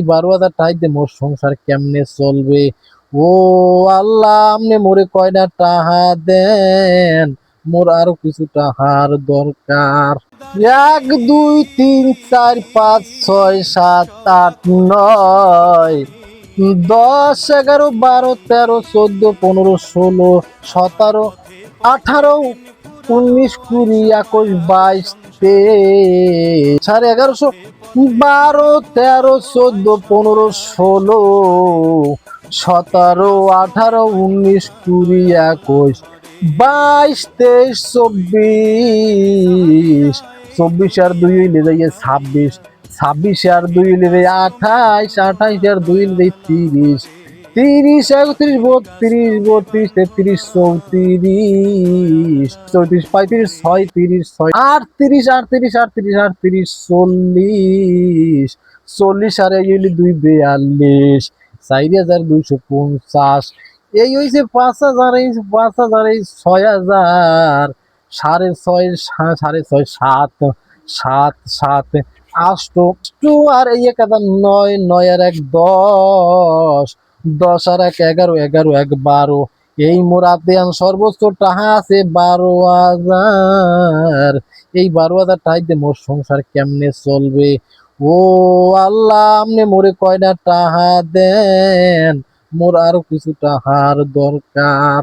12,000 টাকা দিয়ে মোর সংসার কেমনে চলবে? ও আল্লাহ, আপনি মোরে কয়টা টাকা দেন, মোর আরো কিছু টাকার দরকার। 1 2 3 4 5 6 7 8 9 10 11 12 13 14 15 16 17 18 19 20 21 22 23 1150 12 13 14 15 16 17 18 19 20 21 22 23 24 24 আর 2 হইলে যাইয়ে 26 26 আর 2 হইলে যাই 28 28 আর 2 হইলে যাই 30 30 31 32 32 33 34 34 35 36 38 38 38 38 40 40 আর এই হইলে 2 42 4,250 এই হইছে 5,000, এই 5,000, এই 6,000 6,500 6,500 7 7 7 8 আর এই 9 9 আর 1 10 10 আর 1 11 11 1 12 এই মোরা দেন সর্বোচ্চ টাকা আছে 12,000। এই 12,000 টাকা দিয়ে মোর সংসার কেমনে চলবে? ও আল্লাহ, আপনি মোরে কয়টা টাকা দেন, মোর আরো কিছু টাকার দরকার।